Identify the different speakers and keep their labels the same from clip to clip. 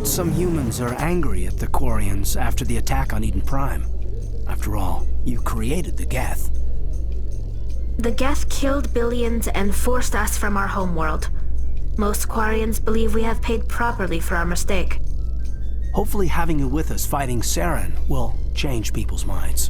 Speaker 1: some humans are angry at the Quarians after the attack on Eden Prime. After all, you created the Geth.
Speaker 2: The Geth killed billions and forced us from our homeworld. Most Quarians believe we have paid properly for our mistake.
Speaker 1: Hopefully having you with us fighting Saren will change people's minds.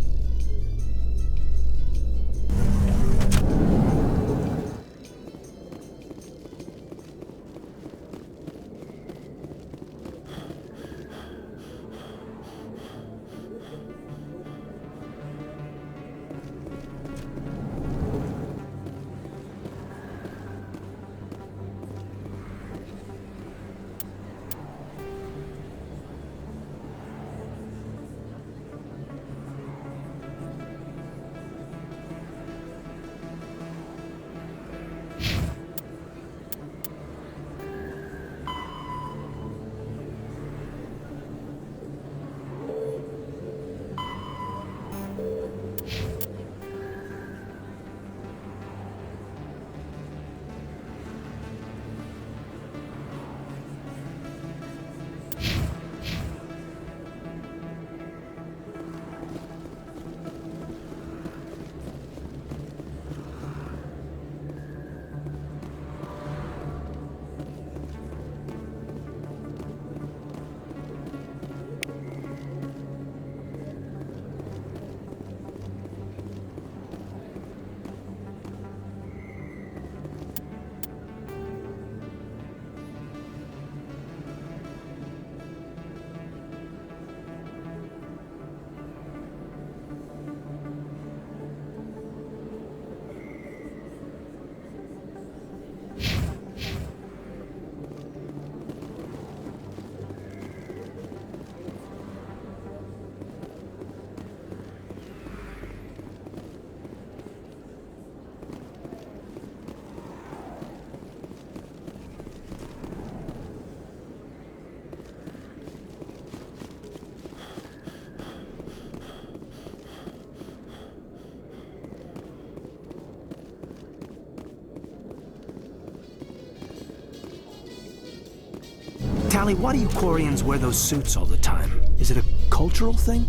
Speaker 1: Tali, why do you Quarians wear those suits all the time? Is it a cultural thing?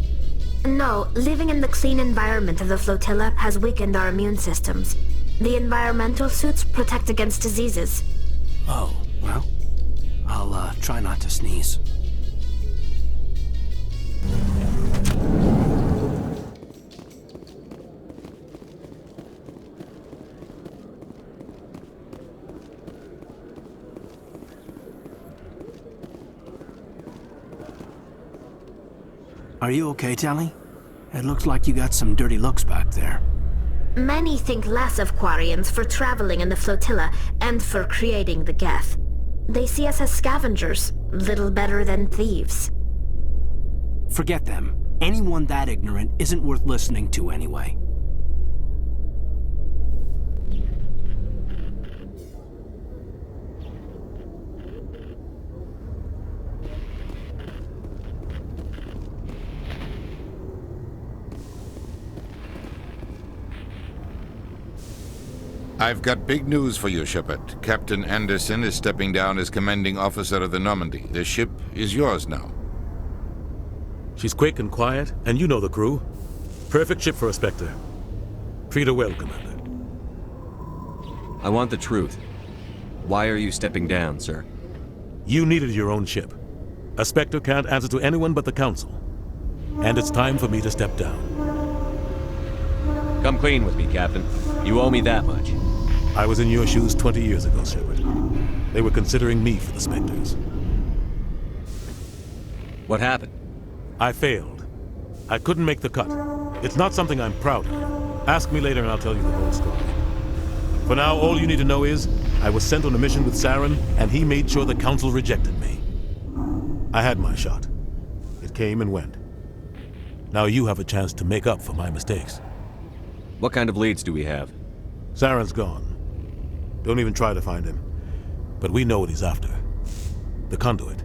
Speaker 2: No, living in the clean environment of the flotilla has weakened our immune systems. The environmental suits protect against diseases.
Speaker 1: Oh, well, I'll try not to sneeze. Are you okay, Tali? It looks like you got some dirty looks back there.
Speaker 2: Many think less of Quarians for traveling in the flotilla and for creating the Geth. They see us as scavengers, little better than thieves.
Speaker 1: Forget them. Anyone that ignorant isn't worth listening to anyway.
Speaker 3: I've got big news for you, Shepard. Captain Anderson is stepping down as commanding officer of the Normandy. The ship is yours now.
Speaker 4: She's quick and quiet, and you know the crew. Perfect ship for a Spectre. Treat her well, Commander.
Speaker 5: I want the truth. Why are you stepping down, sir?
Speaker 4: You needed your own ship. A Spectre can't answer to anyone but the Council. And it's time for me to step down.
Speaker 5: Come clean with me, Captain. You owe me that much.
Speaker 4: I was in your shoes 20 years ago, Shepard. They were considering me for the Spectres.
Speaker 5: What happened?
Speaker 4: I failed. I couldn't make the cut. It's not something I'm proud of. Ask me later and I'll tell you the whole story. For now, all you need to know is, I was sent on a mission with Saren, and he made sure the Council rejected me. I had my shot. It came and went. Now you have a chance to make up for my mistakes.
Speaker 5: What kind of leads do we have?
Speaker 4: Saren's gone. Don't even try to find him. But we know what he's after. The conduit.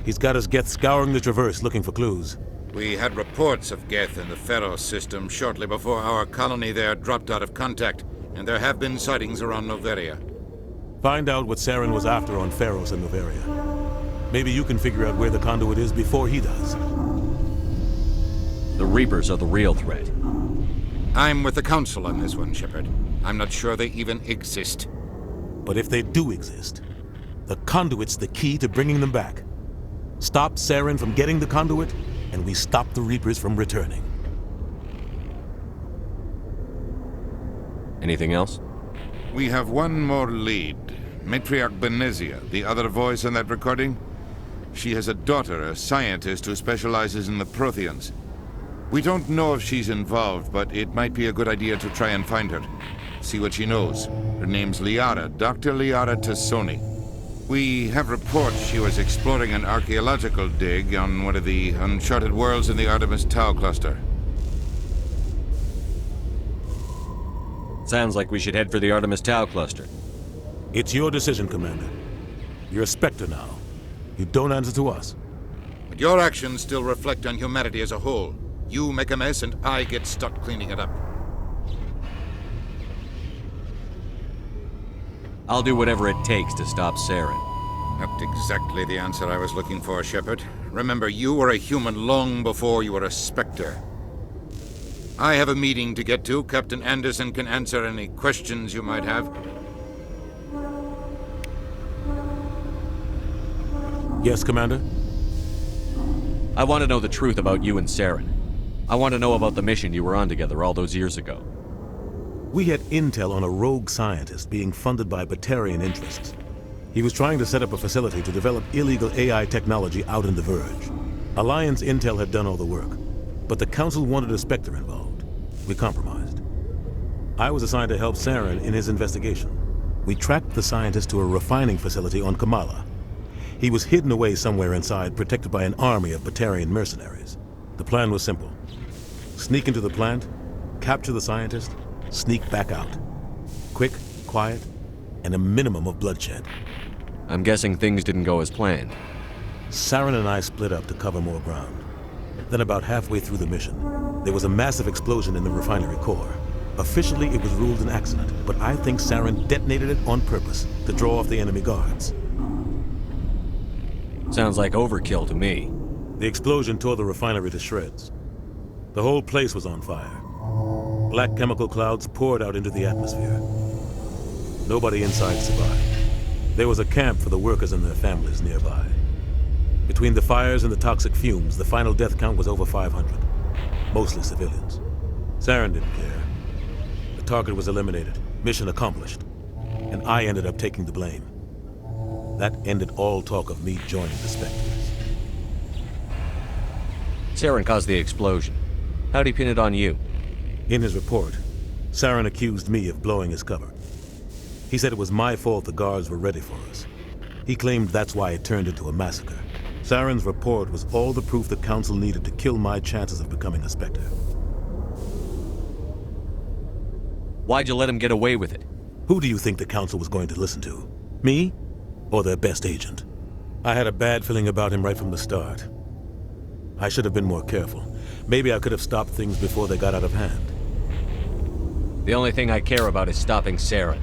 Speaker 4: He's got his Geth scouring the Traverse looking for clues.
Speaker 3: We had reports of Geth in the Pharos system shortly before our colony there dropped out of contact, and there have been sightings around Noveria.
Speaker 4: Find out what Saren was after on Pharos and Noveria. Maybe you can figure out where the conduit is before he does.
Speaker 5: The Reapers are the real threat.
Speaker 3: I'm with the Council on this one, Shepard. I'm not sure they even exist.
Speaker 4: But if they do exist, the conduit's the key to bringing them back. Stop Saren from getting the conduit, and we stop the Reapers from returning.
Speaker 5: Anything else?
Speaker 3: We have one more lead. Matriarch Benezia, the other voice in that recording. She has a daughter, a scientist who specializes in the Protheans. We don't know if she's involved, but it might be a good idea to try and find her. See what she knows. Her name's Liara, Dr. Liara Tassoni. We have reports she was exploring an archaeological dig on one of the uncharted worlds in the Artemis Tau cluster.
Speaker 5: Sounds like we should head for the Artemis Tau cluster.
Speaker 4: It's your decision, Commander. You're a Spectre now. You don't answer to us.
Speaker 3: But your actions still reflect on humanity as a whole. You make a mess and I get stuck cleaning it up.
Speaker 5: I'll do whatever it takes to stop Saren.
Speaker 3: Not exactly the answer I was looking for, Shepard. Remember, you were a human long before you were a Spectre. I have a meeting to get to. Captain Anderson can answer any questions you might have.
Speaker 4: Yes, Commander?
Speaker 5: I want to know the truth about you and Saren. I want to know about the mission you were on together all those years ago.
Speaker 4: We had intel on a rogue scientist being funded by Batarian interests. He was trying to set up a facility to develop illegal AI technology out in the Verge. Alliance intel had done all the work, but the Council wanted a Spectre involved. We compromised. I was assigned to help Saren in his investigation. We tracked the scientist to a refining facility on Kamala. He was hidden away somewhere inside, protected by an army of Batarian mercenaries. The plan was simple. Sneak into the plant, capture the scientist, sneak back out. Quick, quiet, and a minimum of bloodshed.
Speaker 5: I'm guessing things didn't go as planned.
Speaker 4: Saren and I split up to cover more ground. Then about halfway through the mission, there was a massive explosion in the refinery core. Officially, it was ruled an accident, but I think Saren detonated it on purpose to draw off the enemy guards.
Speaker 5: Sounds like overkill to me.
Speaker 4: The explosion tore the refinery to shreds. The whole place was on fire. Black chemical clouds poured out into the atmosphere. Nobody inside survived. There was a camp for the workers and their families nearby. Between the fires and the toxic fumes, the final death count was over 500. Mostly civilians. Saren didn't care. The target was eliminated, mission accomplished. And I ended up taking the blame. That ended all talk of me joining the Spectres.
Speaker 5: Saren caused the explosion. How'd he pin it on you?
Speaker 4: In his report, Saren accused me of blowing his cover. He said it was my fault the guards were ready for us. He claimed that's why it turned into a massacre. Saren's report was all the proof the Council needed to kill my chances of becoming a Spectre.
Speaker 5: Why'd you let him get away with it?
Speaker 4: Who do you think the Council was going to listen to? Me? Or their best agent? I had a bad feeling about him right from the start. I should have been more careful. Maybe I could have stopped things before they got out of hand.
Speaker 5: The only thing I care about is stopping Saren.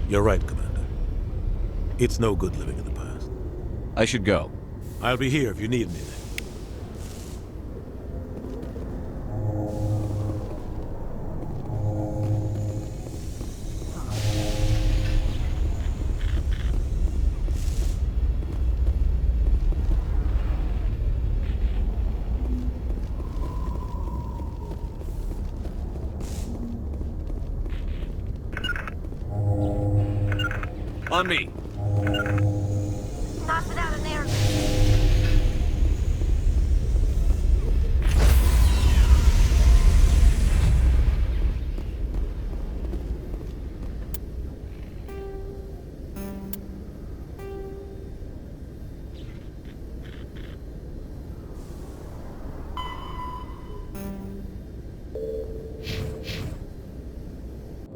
Speaker 4: You're right, Commander. It's no good living in the past.
Speaker 5: I should go.
Speaker 4: I'll be here if you need anything.
Speaker 5: On me.
Speaker 2: Toss it out in there.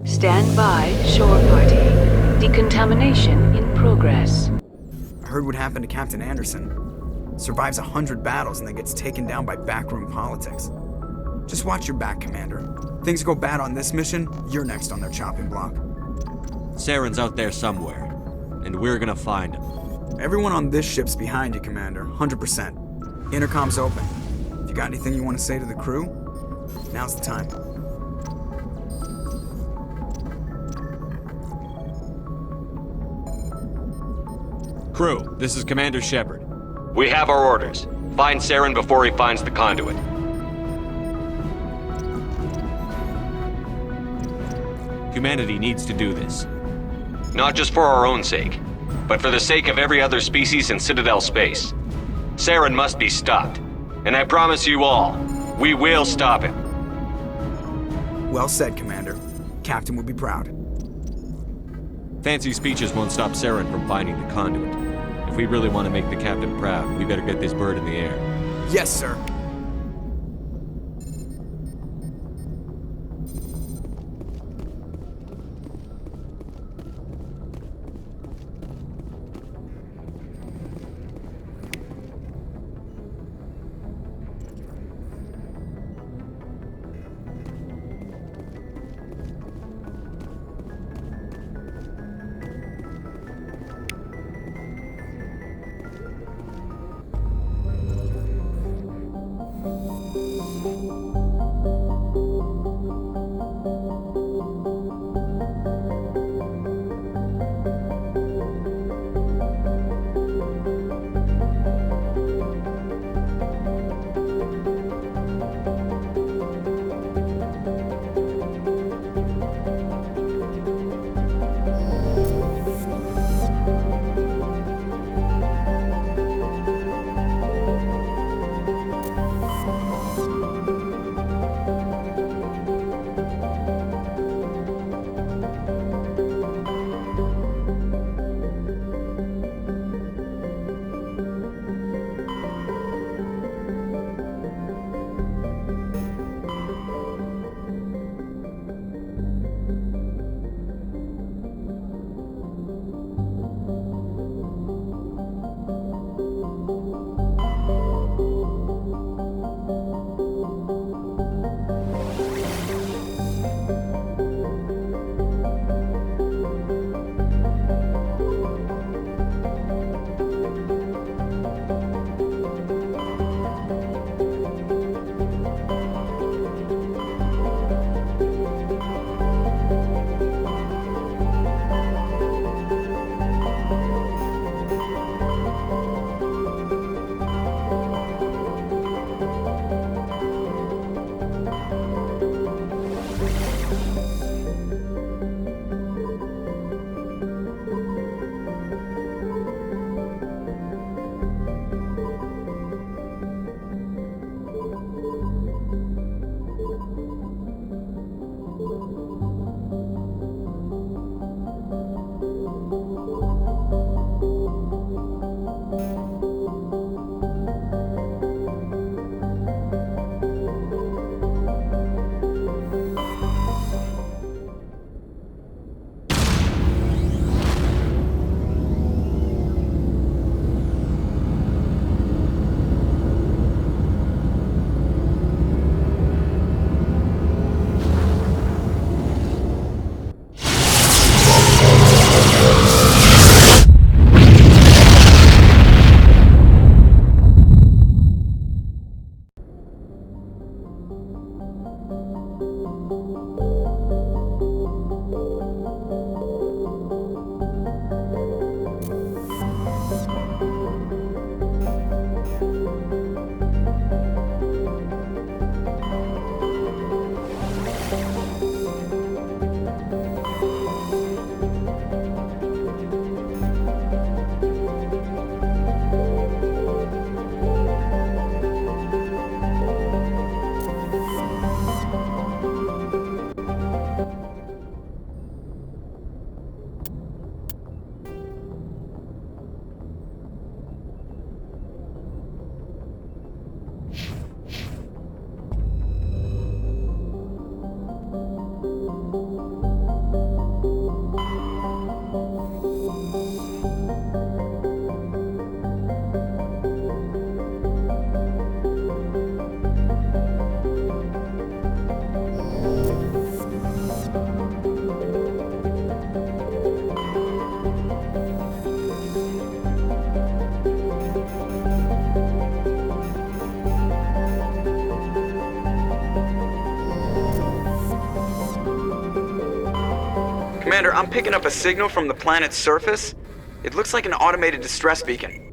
Speaker 6: Stand by, shore party. Decontamination in progress.
Speaker 7: I heard what happened to Captain Anderson. Survives 100 battles and then gets taken down by backroom politics. Just watch your back, Commander. Things go bad on this mission, you're next on their chopping block.
Speaker 5: Saren's out there somewhere, and we're gonna find him.
Speaker 7: Everyone on this ship's behind you, Commander. 100%. Intercom's open. If you got anything you want to say to the crew, now's the time.
Speaker 5: Crew, this is Commander Shepard. We have our orders. Find Saren before he finds the conduit. Humanity needs to do this. Not just for our own sake, but for the sake of every other species in Citadel space. Saren must be stopped. And I promise you all, we will stop him.
Speaker 7: Well said, Commander. Captain will be proud.
Speaker 5: Fancy speeches won't stop Saren from finding the conduit. If we really want to make the captain proud, we better get this bird in the air.
Speaker 7: Yes, sir. Commander, I'm picking up a signal from the planet's surface. It looks like an automated distress beacon.